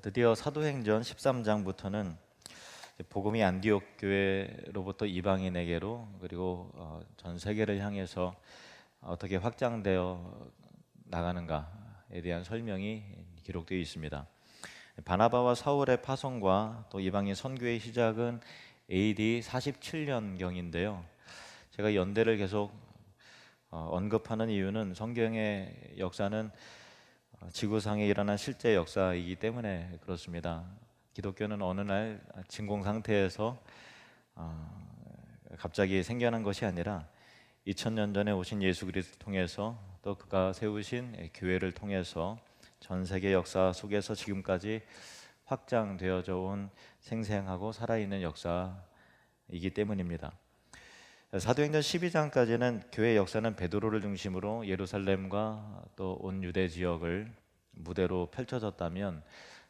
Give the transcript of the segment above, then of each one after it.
드디어 사도행전 13장부터는 복음이 안디옥 교회로부터 이방인에게로 그리고 전 세계를 향해서 어떻게 확장되어 나가는가에 대한 설명이 기록되어 있습니다. 바나바와 사울의 파송과 또 이방인 선교의 시작은 AD 47년경인데요. 제가 연대를 계속 언급하는 이유는 성경의 역사는 지구상에 일어난 실제 역사이기 때문에 그렇습니다. 기독교는 어느 날 진공 상태에서 갑자기 생겨난 것이 아니라 2000년 전에 오신 예수 그리스도를 통해서 또 그가 세우신 교회를 통해서 전 세계 역사 속에서 지금까지 확장되어져 온 생생하고 살아있는 역사이기 때문입니다. 사도행전 12장까지는 교회 역사는 베드로를 중심으로 예루살렘과 또 온 유대 지역을 무대로 펼쳐졌다면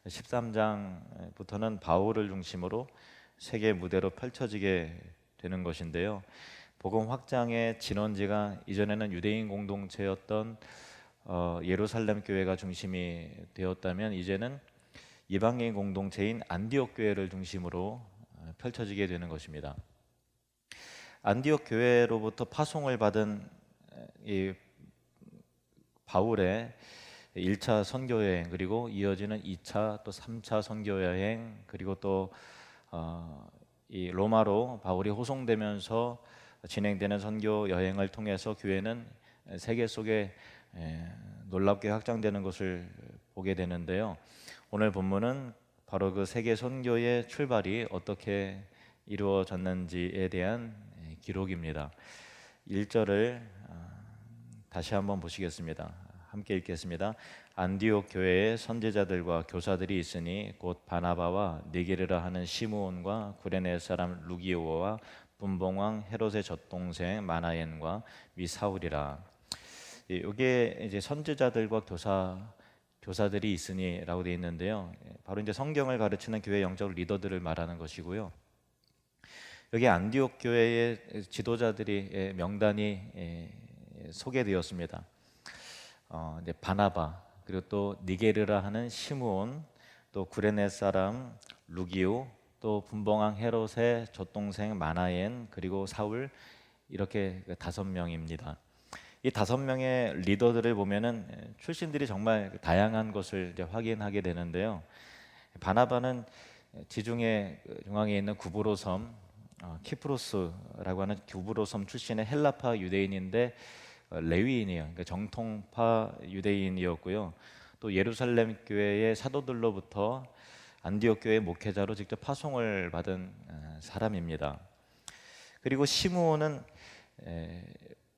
13장부터는 바울을 중심으로 세계 무대로 펼쳐지게 되는 것인데요. 복음 확장의 진원지가 이전에는 유대인 공동체였던 예루살렘 교회가 중심이 되었다면 이제는 이방인 공동체인 안디옥 교회를 중심으로 펼쳐지게 되는 것입니다. 안디옥 교회로부터 파송을 받은 이 바울의 1차 선교 여행, 그리고 이어지는 2차 또 3차 선교 여행, 그리고 또 이 로마로 바울이 호송되면서 진행되는 선교 여행을 통해서 교회는 세계 속에 놀랍게 확장되는 것을 보게 되는데요. 오늘 본문은 바로 그 세계 선교의 출발이 어떻게 이루어졌는지에 대한 기록입니다. 1절을 다시 한번 보시겠습니다. 함께 읽겠습니다. 안디옥 교회에 선지자들과 교사들이 있으니 곧 바나바와 니게르라 하는 시므온과 구레네 사람 루기오와 분봉왕 헤롯의 젖동생 마나엔과 미 사울이라. 이게 이제 선지자들과 교사들이 있으니라고 되어 있는데요. 바로 이제 성경을 가르치는 교회 영적 리더들을 말하는 것이고요. 여기 안디옥 교회의 지도자들이 명단이 소개되었습니다. 이제 바나바, 그리고 또 니게르라 하는 시므온, 또 구레네 사람 루기오, 또 분봉왕 헤롯의 젖동생 마나엔, 그리고 사울, 이렇게 5명입니다. 이 5명의 리더들을 보면은 출신들이 정말 다양한 것을 이제 확인하게 되는데요. 바나바는 지중해 중앙에 있는 구브로 섬 키프로스라고 하는 구브로 섬 출신의 헬라파 유대인인데 레위인이에요. 그러니까 정통파 유대인이었고요. 또 예루살렘 교회의 사도들로부터 안디옥 교회 목회자로 직접 파송을 받은 사람입니다. 그리고 시므온은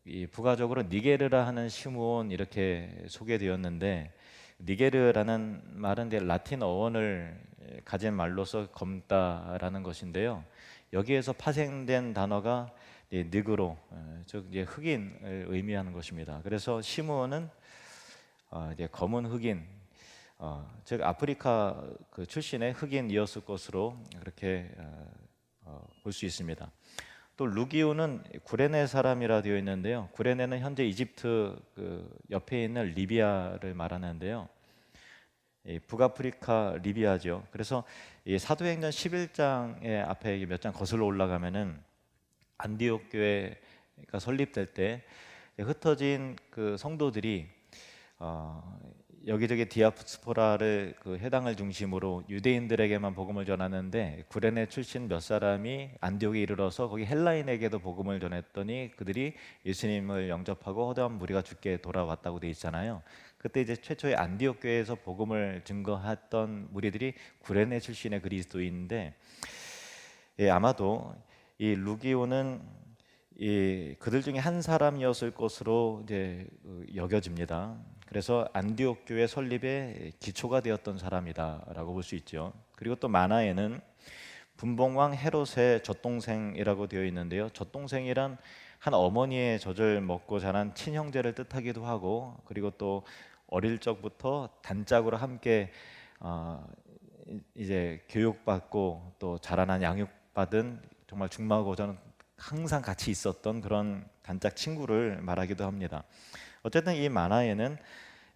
이 부가적으로 니게르라 하는 시므온 이렇게 소개되었는데, 니게르라는 말은 라틴 어원을 가진 말로서 검다라는 것인데요. 여기에서 파생된 단어가 느그로, 즉 이제 흑인을 의미하는 것입니다. 그래서 시므온은 이제 검은 흑인, 즉 아프리카 그 출신의 흑인이었을 것으로 그렇게 볼 수 있습니다. 또 루기오는 구레네 사람이라 되어 있는데요. 구레네는 현재 이집트 그 옆에 있는 리비아를 말하는데요. 북아프리카 리비아죠. 그래서 이 사도행전 11장의 앞에 몇 장 거슬러 올라가면은 안디옥 교회가 설립될 때 흩어진 그 성도들이 여기저기 디아스포라를 그 해당을 중심으로 유대인들에게만 복음을 전하는데 구레네 출신 몇 사람이 안디옥에 이르러서 거기 헬라인에게도 복음을 전했더니 그들이 예수님을 영접하고 허다한 무리가 주께 돌아왔다고 돼 있잖아요. 그때 이제 최초의 안디옥 교회에서 복음을 증거했던 무리들이 구레네 출신의 그리스도인인데, 아마도 이 루기오는 그들 중에 한 사람이었을 것으로 이제 여겨집니다. 그래서 안디옥 교회 설립의 기초가 되었던 사람이다라고 볼 수 있죠. 그리고 또 마나에는 분봉왕 헤롯의 젖동생이라고 되어 있는데요. 젖동생이란 한 어머니의 젖을 먹고 자란 친형제를 뜻하기도 하고, 그리고 또 어릴 적부터 단짝으로 함께 이제 교육받고 또 자라난 양육받은 정말 중마고전 항상 같이 있었던 그런 단짝 친구를 말하기도 합니다. 어쨌든 이 만화에는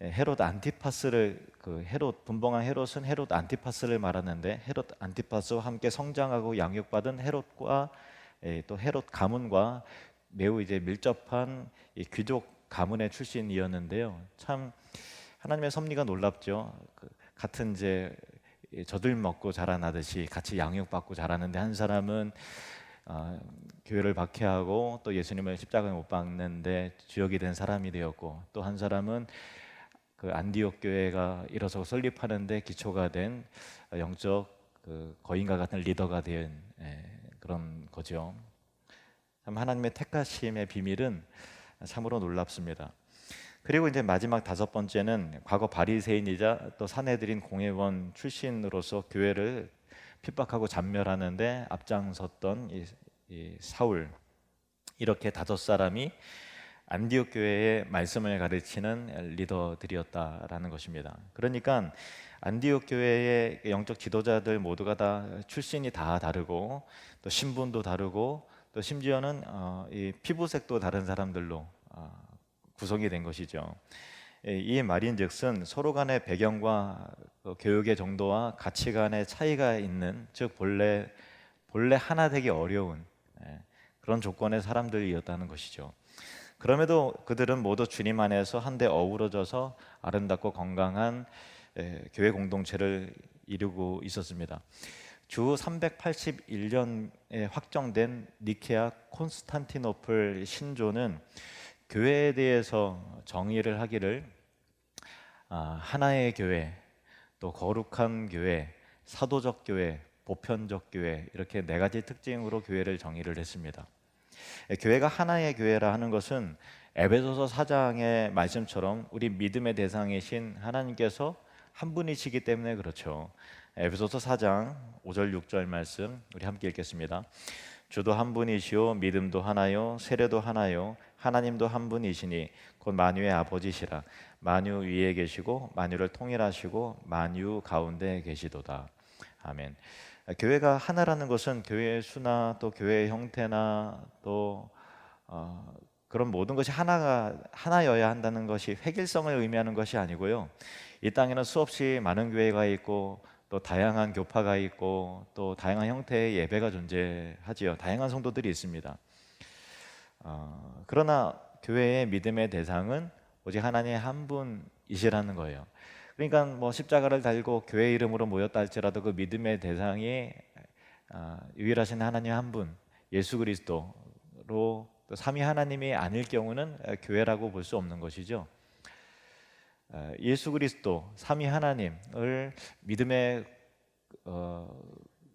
헤롯 안티파스를 그 헤롯 분봉한 헤롯은 헤롯 안티파스를 말하는데 헤롯 안티파스와 함께 성장하고 양육받은 헤롯과 또 헤롯 가문과 매우 이제 밀접한 이 귀족 가문의 출신이었는데요. 참 하나님의 섭리가 놀랍죠. 같은 이제 젖을 먹고 자라나듯이 같이 양육받고 자라는데 한 사람은 교회를 박해하고 또 예수님을 십자가에 못 박는데 주역이 된 사람이 되었고, 또 한 사람은 그 안디옥 교회가 일어서고 설립하는데 기초가 된 영적 그 거인과 같은 리더가 된 그런 거죠. 참 하나님의 택하심의 비밀은 참으로 놀랍습니다. 그리고 이제 마지막 다섯 번째는 과거 바리새인이자 또 사내들인 공회원 출신으로서 교회를 핍박하고 잔멸하는데 앞장섰던 이 사울, 이렇게 다섯 사람이 안디옥 교회의 말씀을 가르치는 리더들이었다라는 것입니다. 그러니까 안디옥 교회의 영적 지도자들 모두가 다 출신이 다 다르고 또 신분도 다르고 또 심지어는 이 피부색도 다른 사람들로 구성이 된 것이죠. 이 말인즉슨 서로 간의 배경과 교육의 정도와 가치관의 차이가 있는, 즉 본래 하나 되기 어려운 그런 조건의 사람들이었다는 것이죠. 그럼에도 그들은 모두 주님 안에서 한데 어우러져서 아름답고 건강한 교회 공동체를 이루고 있었습니다. 주 381년에 확정된 니케아 콘스탄티노플 신조는 교회에 대해서 정의를 하기를 하나의 교회, 또 거룩한 교회, 사도적 교회, 보편적 교회, 이렇게 네 가지 특징으로 교회를 정의를 했습니다. 교회가 하나의 교회라 하는 것은 에베소서 4장의 말씀처럼 우리 믿음의 대상이신 하나님께서 한 분이시기 때문에 그렇죠. 에베소서 4장 5절 6절 말씀 우리 함께 읽겠습니다. 주도 한 분이시요 믿음도 하나요 세례도 하나요 하나님도 한 분이시니 곧 만유의 아버지시라. 만유 위에 계시고 만유를 통일하시고 만유 가운데 계시도다. 아멘. 교회가 하나라는 것은 교회의 수나 또 교회의 형태나 또 그런 모든 것이 하나여야 한다는 것이 획일성을 의미하는 것이 아니고요. 이 땅에는 수없이 많은 교회가 있고 또 다양한 교파가 있고 또 다양한 형태의 예배가 존재하지요. 다양한 성도들이 있습니다. 그러나 교회의 믿음의 대상은 오직 하나님의 한 분이시라는 거예요. 그러니까 뭐 십자가를 달고 교회 이름으로 모였다 할지라도 그 믿음의 대상이 유일하신 하나님 한 분, 예수 그리스도로 또 삼위 하나님이 아닐 경우는 교회라고 볼 수 없는 것이죠. 예수 그리스도 삼위 하나님을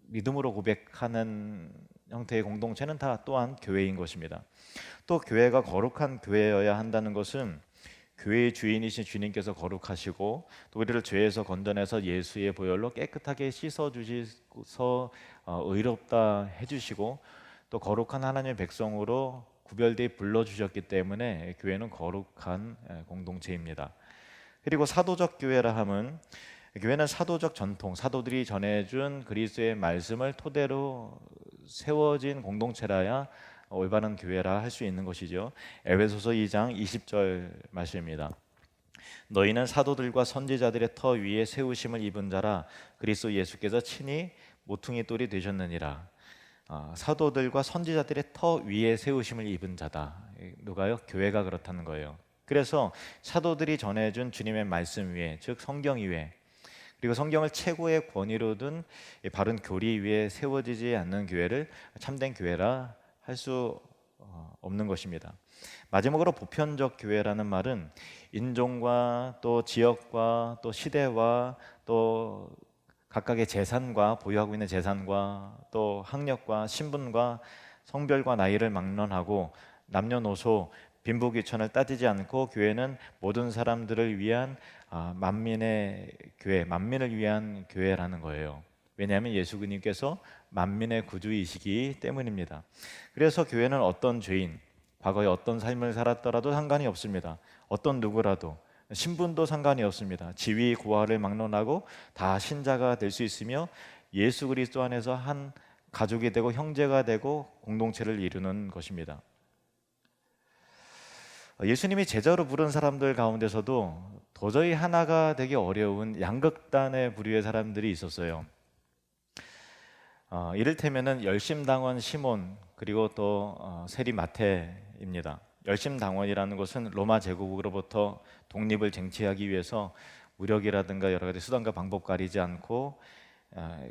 믿음으로 고백하는 형태의 공동체는 다 또한 교회인 것입니다. 또 교회가 거룩한 교회여야 한다는 것은 교회의 주인이신 주님께서 거룩하시고 또 우리를 죄에서 건져내서 예수의 보혈로 깨끗하게 씻어주셔서 의롭다 해주시고 또 거룩한 하나님의 백성으로 구별되어 불러주셨기 때문에 교회는 거룩한 공동체입니다. 그리고 사도적 교회라 함은 교회는 사도적 전통, 사도들이 전해준 그리스도의 말씀을 토대로 세워진 공동체라야 올바른 교회라 할 수 있는 것이죠. 에베소서 2장 20절 말씀입니다. 너희는 사도들과 선지자들의 터 위에 세우심을 입은 자라. 그리스도 예수께서 친히 모퉁이 돌이 되셨느니라. 사도들과 선지자들의 터 위에 세우심을 입은 자다. 누가요? 교회가 그렇다는 거예요. 그래서 사도들이 전해준 주님의 말씀 위에, 즉 성경 위에, 그리고 성경을 최고의 권위로 둔 바른 교리 위에 세워지지 않는 교회를 참된 교회라 할 수 없는 것입니다. 마지막으로 보편적 교회라는 말은 인종과 또 지역과 또 시대와 또 각각의 재산과 보유하고 있는 재산과 또 학력과 신분과 성별과 나이를 막론하고 남녀노소 빈부귀천을 따지지 않고 교회는 모든 사람들을 위한 만민의 교회, 만민을 위한 교회라는 거예요. 왜냐하면 예수님께서 만민의 구주이시기 때문입니다. 그래서 교회는 어떤 죄인, 과거에 어떤 삶을 살았더라도 상관이 없습니다. 어떤 누구라도, 신분도 상관이 없습니다. 지위, 고하를 막론하고 다 신자가 될 수 있으며 예수 그리스도 안에서 한 가족이 되고 형제가 되고 공동체를 이루는 것입니다. 예수님이 제자로 부른 사람들 가운데서도 도저히 하나가 되기 어려운 양극단의 부류의 사람들이 있었어요. 이를테면은 열심당원 시몬, 그리고 또 세리 마태입니다. 열심당원이라는 것은 로마 제국으로부터 독립을 쟁취하기 위해서 무력이라든가 여러 가지 수단과 방법 가리지 않고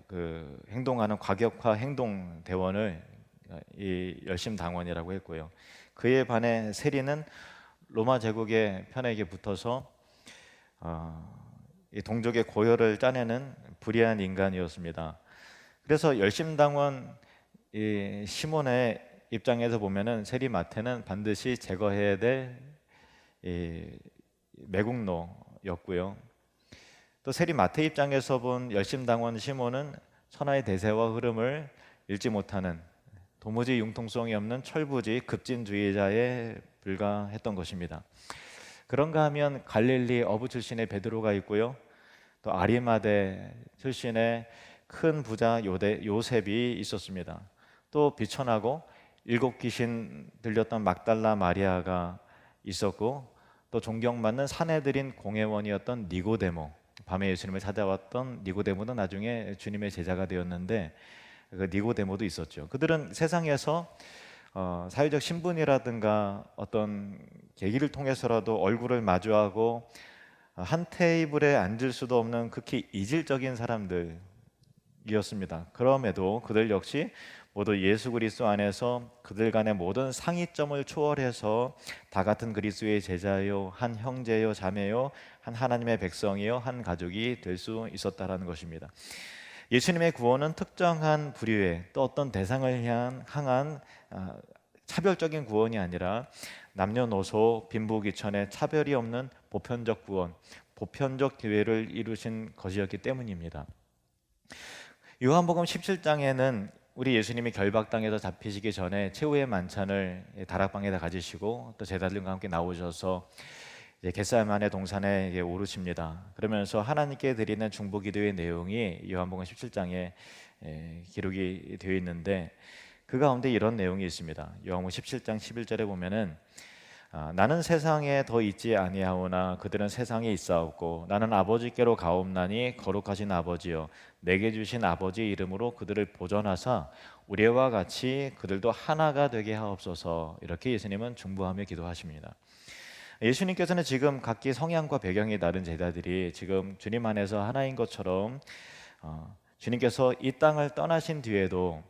그 행동하는 과격화 행동 대원을 이 열심당원이라고 했고요. 그에 반해 세리는 로마 제국의 편에게 붙어서 이 동족의 고열을 짜내는 불의한 인간이었습니다. 그래서 열심당원 이 시몬의 입장에서 보면은 세리 마태는 반드시 제거해야 될 이 매국노였고요. 또 세리 마태 입장에서 본 열심당원 시몬은 천하의 대세와 흐름을 읽지 못하는 도무지 융통성이 없는 철부지 급진주의자에 불과했던 것입니다. 그런가 하면 갈릴리 어부 출신의 베드로가 있고요. 또 아리마대 출신의 큰 부자 요셉이 있었습니다. 또 비천하고 7귀신 들렸던 막달라 마리아가 있었고, 또 존경받는 사내들인 공회원이었던 니고데모, 밤에 예수님을 찾아왔던 니고데모도 나중에 주님의 제자가 되었는데 그 니고데모도 있었죠. 그들은 세상에서 사회적 신분이라든가 어떤 계기를 통해서라도 얼굴을 마주하고 한 테이블에 앉을 수도 없는 극히 이질적인 사람들이었습니다. 그럼에도 그들 역시 모두 예수 그리스도 안에서 그들 간의 모든 상이점을 초월해서 다 같은 그리스도의 제자요, 한 형제요, 자매요, 한 하나님의 백성이요, 한 가족이 될 수 있었다라는 것입니다. 예수님의 구원은 특정한 부류의 또 어떤 대상을 향한 차별적인 구원이 아니라 남녀노소 빈부귀천의 차별이 없는 보편적 구원, 보편적 기회를 이루신 것이었기 때문입니다. 요한복음 17장에는 우리 예수님이 결박당해서 잡히시기 전에 최후의 만찬을 다락방에다 가지시고 또 제자들과 함께 나오셔서 겟세마네 동산에 오르십니다. 그러면서 하나님께 드리는 중보기도의 내용이 요한복음 17장에 기록이 되어 있는데 그 가운데 이런 내용이 있습니다. 요한복음 17장 11절에 보면은 나는 세상에 더 있지 아니하오나 그들은 세상에 있사옵고 나는 아버지께로 가옵나니 거룩하신 아버지여 내게 주신 아버지의 이름으로 그들을 보존하사 우리와 같이 그들도 하나가 되게 하옵소서. 이렇게 예수님은 중보하며 기도하십니다. 예수님께서는 지금 각기 성향과 배경이 다른 제자들이 지금 주님 안에서 하나인 것처럼 주님께서 이 땅을 떠나신 뒤에도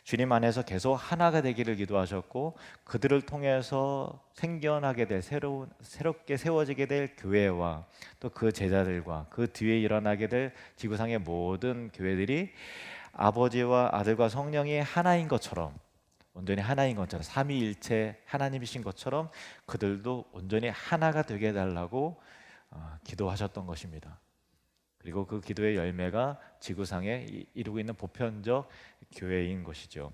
주님 안에서 계속 하나가 되기를 기도하셨고 그들을 통해서 생겨나게 될 새롭게 세워지게 될 교회와 또 그 제자들과 그 뒤에 일어나게 될 지구상의 모든 교회들이 아버지와 아들과 성령이 하나인 것처럼 온전히 하나인 것처럼 삼위일체 하나님이신 것처럼 그들도 온전히 하나가 되게 해달라고 기도하셨던 것입니다. 그리고 그 기도의 열매가 지구상에 이루고 있는 보편적 교회인 것이죠.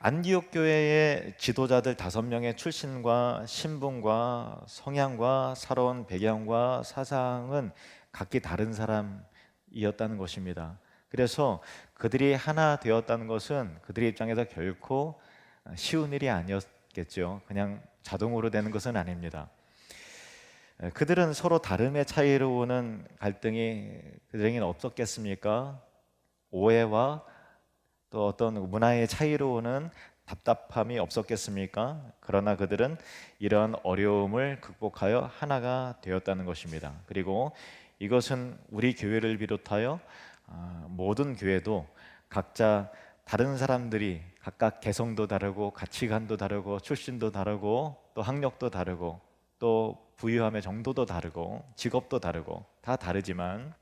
안디옥 교회의 지도자들 5명의 출신과 신분과 성향과 살아온 배경과 사상은 각기 다른 사람이었다는 것입니다. 그래서 그들이 하나 되었다는 것은 그들의 입장에서 결코 쉬운 일이 아니었겠죠. 그냥 자동으로 되는 것은 아닙니다. 그들은 서로 다름의 차이로 오는 갈등이 그들에게는 없었겠습니까? 오해와 또 어떤 문화의 차이로 오는 답답함이 없었겠습니까? 그러나 그들은 이런 어려움을 극복하여 하나가 되었다는 것입니다. 그리고 이것은 우리 교회를 비롯하여 모든 교회도 각자 다른 사람들이 각각 개성도 다르고 가치관도 다르고 출신도 다르고 또 학력도 다르고 또 부유함의 정도도 다르고 직업도 다르고 다 다르지만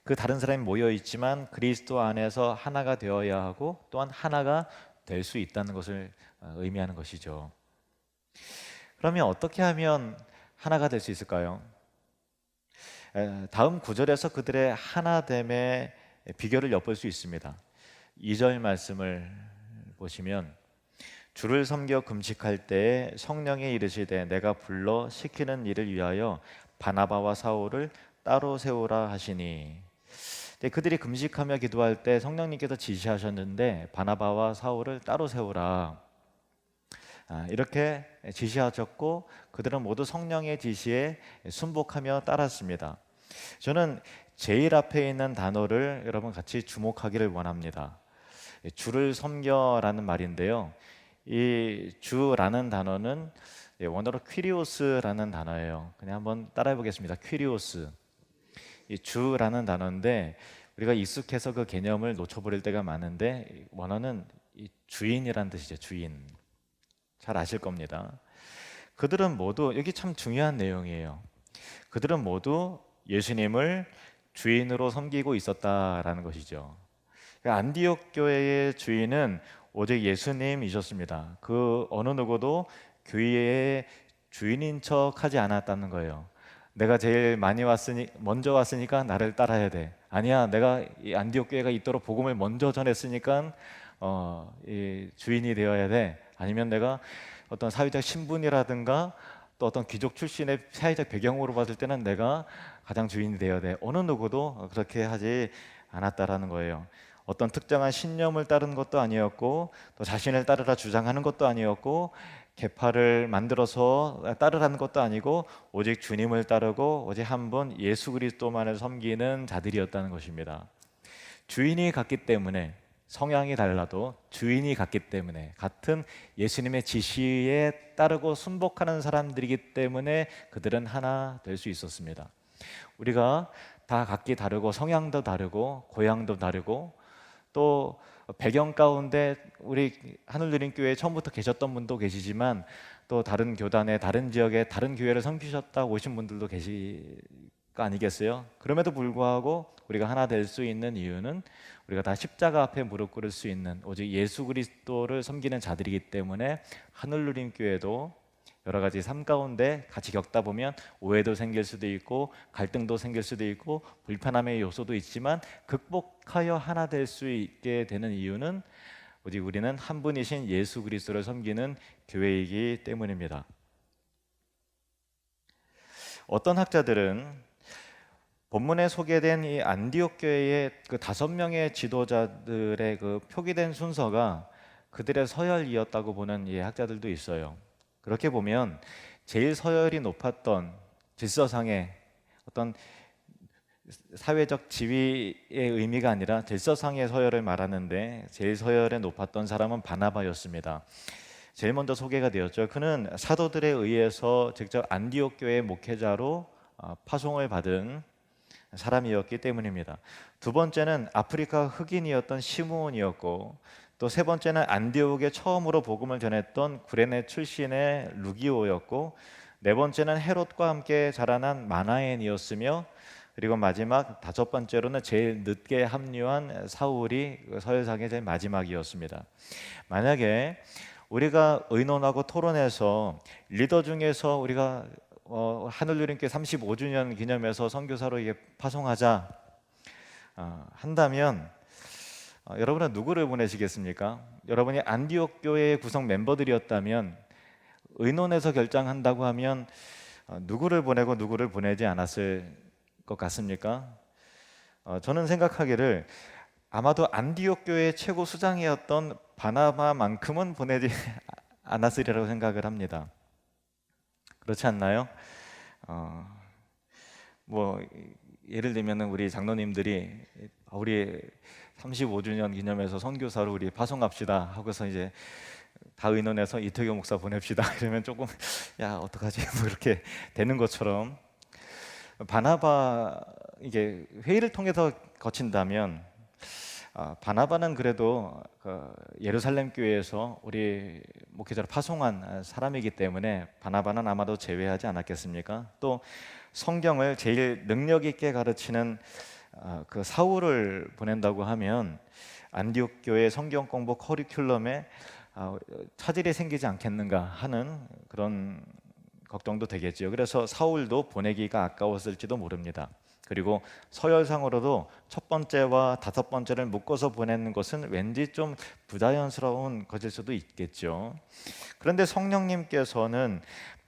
그 다른 사람이 모여 있지만 그리스도 안에서 하나가 되어야 하고 또한 하나가 될 수 있다는 것을 의미하는 것이죠. 그러면 어떻게 하면 하나가 될 수 있을까요? 다음 구절에서 그들의 하나됨의 비결을 엿볼 수 있습니다. 2절 말씀을 보시면 주를 섬겨 금식할 때에 성령이 이르시되 내가 불러 시키는 일을 위하여 바나바와 사울을 따로 세우라 하시니. 그들이 금식하며 기도할 때 성령님께서 지시하셨는데 바나바와 사울을 따로 세우라. 이렇게 지시하셨고 그들은 모두 성령의 지시에 순복하며 따랐습니다. 저는 제일 앞에 있는 단어를 여러분 같이 주목하기를 원합니다. 주를 섬겨라는 말인데요. 이 주라는 단어는 원어로 퀴리오스라는 단어예요. 그냥 한번 따라해 보겠습니다. 퀴리오스. 이 주라는 단어인데 우리가 익숙해서 그 개념을 놓쳐버릴 때가 많은데 원어는 이 주인이라는 뜻이죠. 주인. 잘 아실 겁니다. 그들은 모두 여기 참 중요한 내용이에요. 그들은 모두 예수님을 주인으로 섬기고 있었다라는 것이죠. 안디옥 교회의 주인은 오직 예수님이셨습니다. 그 어느 누구도 교회의 주인인 척하지 않았다는 거예요. 내가 제일 많이 왔으니 먼저 왔으니까 나를 따라야 돼. 아니야, 내가 이 안디옥 교회가 있도록 복음을 먼저 전했으니까 이 주인이 되어야 돼. 아니면 내가 어떤 사회적 신분이라든가 또 어떤 귀족 출신의 사회적 배경으로 봤을 때는 내가 가장 주인이 되어야 돼. 어느 누구도 그렇게 하지 않았다라는 거예요. 어떤 특정한 신념을 따르는 것도 아니었고 또 자신을 따르라 주장하는 것도 아니었고 계파를 만들어서 따르라는 것도 아니고 오직 주님을 따르고 오직 한 분 예수 그리스도만을 섬기는 자들이었다는 것입니다. 주인이 같기 때문에 성향이 달라도 주인이 같기 때문에 같은 예수님의 지시에 따르고 순복하는 사람들이기 때문에 그들은 하나 될 수 있었습니다. 우리가 다 각기 다르고 성향도 다르고 고향도 다르고 또 배경 가운데 우리 하늘누림교회에 처음부터 계셨던 분도 계시지만 또 다른 교단에 다른 지역에 다른 교회를 섬기셨다 오신 분들도 계실 거 아니겠어요? 그럼에도 불구하고 우리가 하나 될 수 있는 이유는 우리가 다 십자가 앞에 무릎 꿇을 수 있는 오직 예수 그리스도를 섬기는 자들이기 때문에 하늘누림교회도 여러 가지 삶 가운데 같이 겪다 보면 오해도 생길 수도 있고 갈등도 생길 수도 있고 불편함의 요소도 있지만 극복하여 하나 될 수 있게 되는 이유는 오직 우리는 한 분이신 예수 그리스도를 섬기는 교회이기 때문입니다. 어떤 학자들은 본문에 소개된 이 안디옥 교회의 그 5명의 지도자들의 그 표기된 순서가 그들의 서열이었다고 보는 이 학자들도 있어요. 그렇게 보면 제일 서열이 높았던 질서상의 어떤 사회적 지위의 의미가 아니라 질서상의 서열을 말하는데 제일 서열에 높았던 사람은 바나바였습니다. 제일 먼저 소개가 되었죠. 그는 사도들에 의해서 직접 안디옥 교회의 목회자로 파송을 받은 사람이었기 때문입니다. 두 번째는 아프리카 흑인이었던 시므온이었고 또 세 번째는 안디옥에 처음으로 복음을 전했던 구레네 출신의 루기오였고 네 번째는 헤롯과 함께 자라난 마나엔이었으며 그리고 마지막 5번째로는 제일 늦게 합류한 사울이 서열상의 제일 마지막이었습니다. 만약에 우리가 의논하고 토론해서 리더 중에서 우리가 하늘누림교회 35주년 기념해서 선교사로 이게 파송하자 한다면 여러분은 누구를 보내시겠습니까? 여러분이 안디옥 교회의 구성 멤버들이었다면 의논해서 결정한다고 하면 누구를 보내고 누구를 보내지 않았을 것 같습니까? 저는 생각하기를 아마도 안디옥 교회의 최고 수장이었던 바나바만큼은 보내지 않았으리라고 생각을 합니다. 그렇지 않나요? 뭐 예를 들면은 우리 장로님들이 우리 35주년 기념해서 선교사로 우리 파송합시다 하고서 이제 다 의논해서 이태교 목사 보냅시다 이러면 조금 야 어떡하지 뭐 이렇게 되는 것처럼 바나바 이게 회의를 통해서 거친다면 바나바는 그래도 그 예루살렘 교회에서 우리 목회자로 파송한 사람이기 때문에 바나바는 아마도 제외하지 않았겠습니까? 또 성경을 제일 능력 있게 가르치는 그 사울을 보낸다고 하면 안디옥 교회 성경 공부 커리큘럼에 차질이 생기지 않겠는가 하는 그런 걱정도 되겠죠. 그래서 사울도 보내기가 아까웠을지도 모릅니다. 그리고 서열상으로도 첫 번째와 5번째를 묶어서 보내는 것은 왠지 좀 부자연스러운 것일 수도 있겠죠. 그런데 성령님께서는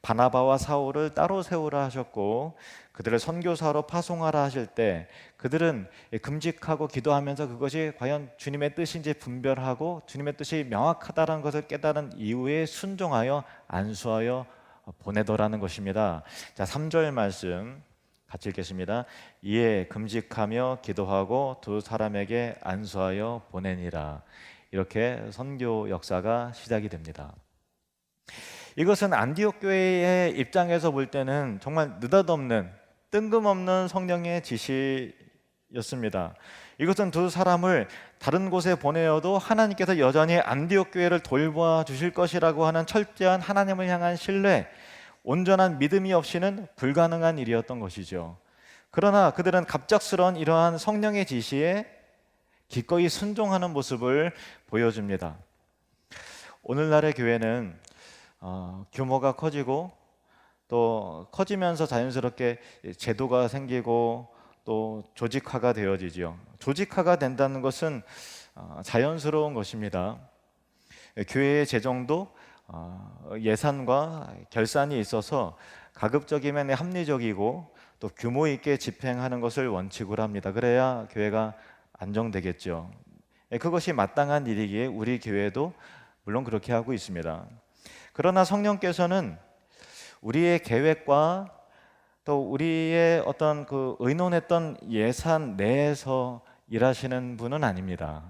바나바와 사울을 따로 세우라 하셨고 그들을 선교사로 파송하라 하실 때 그들은 금식하고 기도하면서 그것이 과연 주님의 뜻인지 분별하고 주님의 뜻이 명확하다는 것을 깨달은 이후에 순종하여 안수하여 보내더라는 것입니다. 자, 3절 말씀 같이 읽겠습니다. 이에 금식하며 기도하고 두 사람에게 안수하여 보내니라. 이렇게 선교 역사가 시작이 됩니다. 이것은 안디옥 교회의 입장에서 볼 때는 정말 느닷없는 뜬금없는 성령의 지시였습니다. 이것은 두 사람을 다른 곳에 보내어도 하나님께서 여전히 안디옥 교회를 돌보아 주실 것이라고 하는 철저한 하나님을 향한 신뢰, 온전한 믿음이 없이는 불가능한 일이었던 것이죠. 그러나 그들은 갑작스러운 이러한 성령의 지시에 기꺼이 순종하는 모습을 보여줍니다. 오늘날의 교회는 규모가 커지고 또 커지면서 자연스럽게 제도가 생기고 또 조직화가 되어지죠. 조직화가 된다는 것은 자연스러운 것입니다. 교회의 재정도 예산과 결산이 있어서 가급적이면 합리적이고 또 규모 있게 집행하는 것을 원칙으로 합니다. 그래야 교회가 안정되겠죠. 그것이 마땅한 일이기에 우리 교회도 물론 그렇게 하고 있습니다. 그러나 성령께서는 우리의 계획과 또 우리의 어떤 그 의논했던 예산 내에서 일하시는 분은 아닙니다.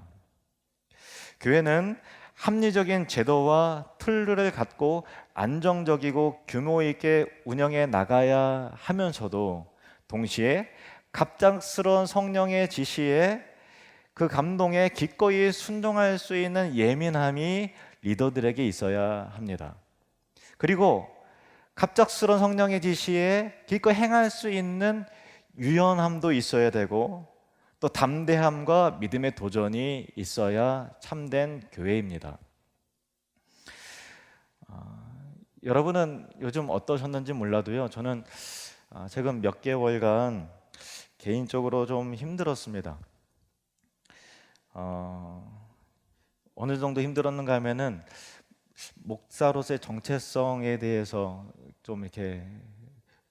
교회는 합리적인 제도와 틀을 갖고 안정적이고 규모 있게 운영해 나가야 하면서도 동시에 갑작스러운 성령의 지시에 그 감동에 기꺼이 순종할 수 있는 예민함이 리더들에게 있어야 합니다. 그리고 갑작스러운 성령의 지시에 기꺼이 행할 수 있는 유연함도 있어야 되고 또 담대함과 믿음의 도전이 있어야 참된 교회입니다. 여러분은 요즘 어떠셨는지 몰라도요, 저는 최근 몇 개월간 개인적으로 좀 힘들었습니다. 어느 정도 힘들었는가 하면은 목사로서의 정체성에 대해서 좀 이렇게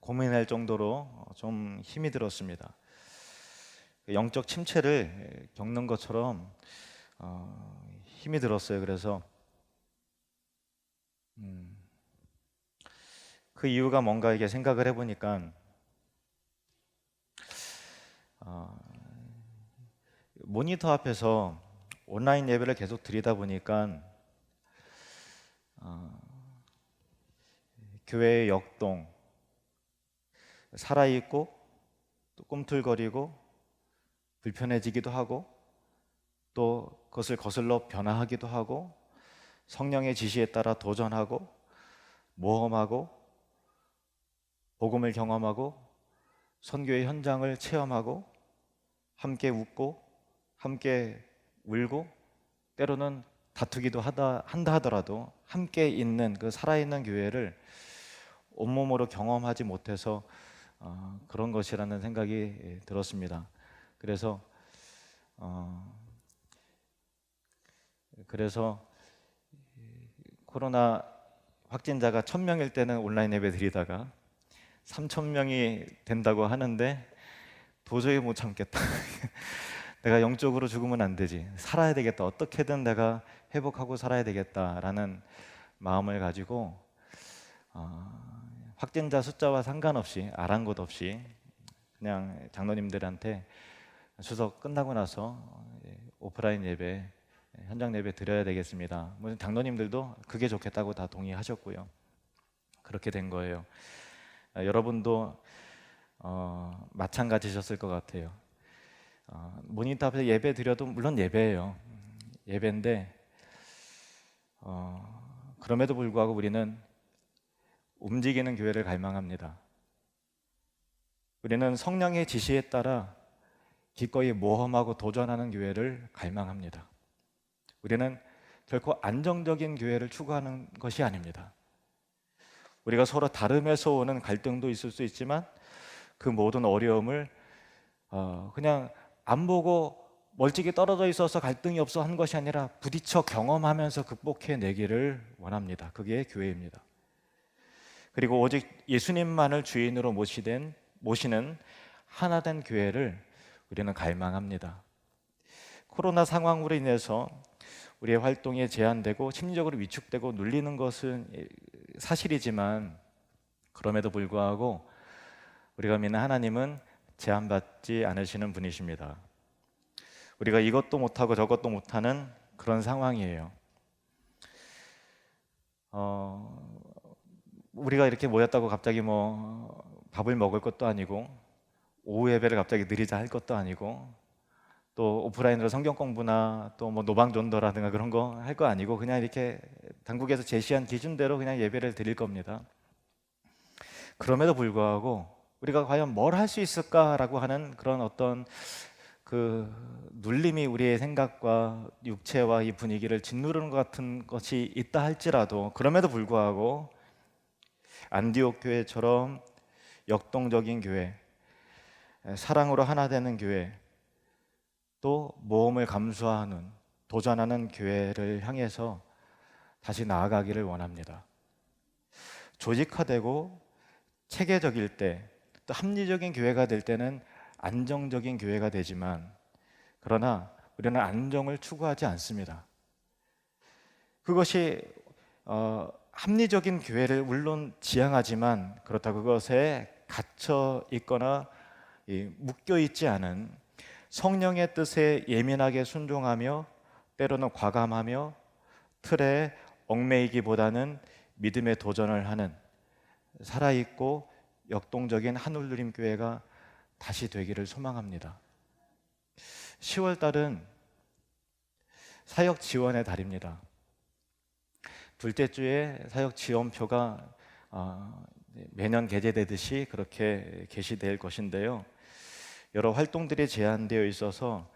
고민할 정도로 좀 힘이 들었습니다. 영적 침체를 겪는 것처럼 힘이 들었어요. 그래서 그 이유가 뭔가 이게 생각을 해보니까 모니터 앞에서 온라인 예배를 계속 드리다 보니까 교회의 역동, 살아있고 또 꿈틀거리고 불편해지기도 하고 또 그것을 거슬러 변화하기도 하고 성령의 지시에 따라 도전하고 모험하고 복음을 경험하고 선교의 현장을 체험하고 함께 웃고 함께 울고 때로는 다투기도 한다 하더라도 함께 있는 그 살아있는 교회를 온몸으로 경험하지 못해서 그런 것이라는 생각이 들었습니다. 그래서 코로나 확진자가 1,000명일 때는 온라인 예배 드리다가 3,000명이 된다고 하는데 도저히 못 참겠다. 내가 영적으로 죽으면 안 되지. 살아야 되겠다. 어떻게든 내가 회복하고 살아야 되겠다라는 마음을 가지고 확진자 숫자와 상관없이 아랑곳 없이 그냥 장로님들한테 추석 끝나고 나서 오프라인 예배, 현장 예배 드려야 되겠습니다. 장로님들도 그게 좋겠다고 다 동의하셨고요. 그렇게 된 거예요. 여러분도 마찬가지셨을 것 같아요. 모니터 앞에서 예배 드려도 물론 예배예요. 예배인데 그럼에도 불구하고 우리는 움직이는 교회를 갈망합니다. 우리는 성령의 지시에 따라 기꺼이 모험하고 도전하는 교회를 갈망합니다. 우리는 결코 안정적인 교회를 추구하는 것이 아닙니다. 우리가 서로 다름에서 오는 갈등도 있을 수 있지만 그 모든 어려움을 그냥 안 보고 멀찍이 떨어져 있어서 갈등이 없어 한 것이 아니라 부딪혀 경험하면서 극복해내기를 원합니다. 그게 교회입니다. 그리고 오직 예수님만을 주인으로 모시는 하나된 교회를 우리는 갈망합니다. 코로나 상황으로 인해서 우리의 활동이 제한되고 심리적으로 위축되고 눌리는 것은 사실이지만, 그럼에도 불구하고 우리가 믿는 하나님은 제한받지 않으시는 분이십니다. 우리가 이것도 못하고 저것도 못하는 그런 상황이에요. 우리가 이렇게 모였다고 갑자기 밥을 먹을 것도 아니고, 오후 예배를 갑자기 느리자 할 것도 아니고, 또 오프라인으로 성경 공부나 또 노방전도라든가 그런 거 할 거 아니고, 그냥 이렇게 당국에서 제시한 기준대로 그냥 예배를 드릴 겁니다. 그럼에도 불구하고 우리가 과연 뭘 할 수 있을까라고 하는 그런 어떤 그 눌림이 우리의 생각과 육체와 이 분위기를 짓누르는 것 같은 것이 있다 할지라도, 그럼에도 불구하고 안디옥 교회처럼 역동적인 교회, 사랑으로 하나 되는 교회, 또 모험을 감수하는, 도전하는 교회를 향해서 다시 나아가기를 원합니다. 조직화되고 체계적일 때, 또 합리적인 교회가 될 때는 안정적인 교회가 되지만, 그러나 우리는 안정을 추구하지 않습니다. 그것이 합리적인 교회를 물론 지향하지만, 그렇다고 그것에 갇혀 있거나 묶여 있지 않은, 성령의 뜻에 예민하게 순종하며 때로는 과감하며 틀에 얽매이기보다는 믿음의 도전을 하는 살아있고 역동적인 한울누림 교회가 다시 되기를 소망합니다. 10월 달은 사역 지원의 달입니다. 둘째 주에 사역 지원표가 매년 게재되듯이 그렇게 게시될 것인데요. 여러 활동들이 제한되어 있어서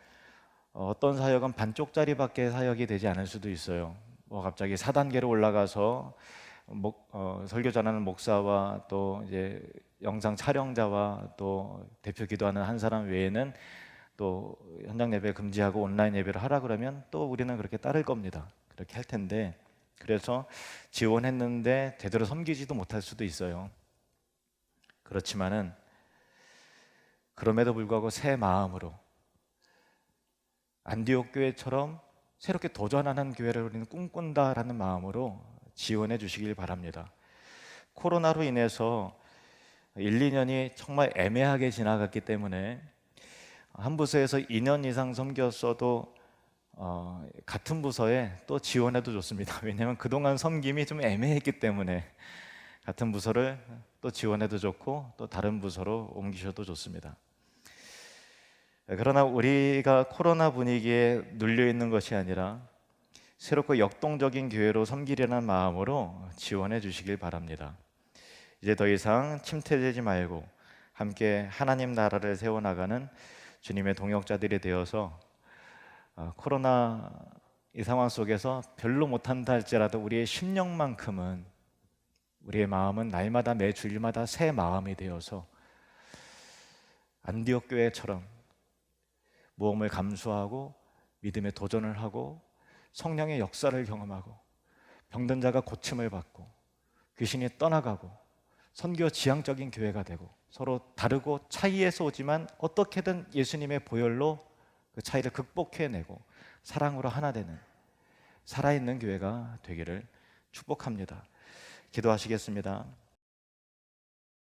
어떤 사역은 반쪽짜리밖에 사역이 되지 않을 수도 있어요. 갑자기 4단계로 올라가서 설교 전하는 목사와 또 이제 영상 촬영자와 또 대표 기도하는 한 사람 외에는 또 현장 예배 금지하고 온라인 예배를 하라 그러면 또 우리는 그렇게 따를 겁니다. 그렇게 할 텐데, 그래서 지원했는데 제대로 섬기지도 못할 수도 있어요. 그렇지만은 그럼에도 불구하고 새 마음으로 안디옥 교회처럼 새롭게 도전하는 교회를 우리는 꿈꾼다라는 마음으로 지원해 주시길 바랍니다. 코로나로 인해서 1, 2년이 정말 애매하게 지나갔기 때문에 한 부서에서 2년 이상 섬겼어도 같은 부서에 또 지원해도 좋습니다. 왜냐하면 그동안 섬김이 좀 애매했기 때문에 같은 부서를 또 지원해도 좋고 또 다른 부서로 옮기셔도 좋습니다. 그러나 우리가 코로나 분위기에 눌려 있는 것이 아니라 새롭고 역동적인 교회로 섬기려는 마음으로 지원해 주시길 바랍니다. 이제 더 이상 침체되지 말고 함께 하나님 나라를 세워나가는 주님의 동역자들이 되어서 코로나 이 상황 속에서 별로 못한다 할지라도 우리의 심령만큼은, 우리의 마음은 날마다 매 주일마다 새 마음이 되어서 안디옥 교회처럼 모험을 감수하고 믿음에 도전을 하고 성령의 역사를 경험하고 병든 자가 고침을 받고 귀신이 떠나가고 선교 지향적인 교회가 되고, 서로 다르고 차이에서 오지만 어떻게든 예수님의 보혈로 그 차이를 극복해내고 사랑으로 하나 되는 살아있는 교회가 되기를 축복합니다. 기도하시겠습니다.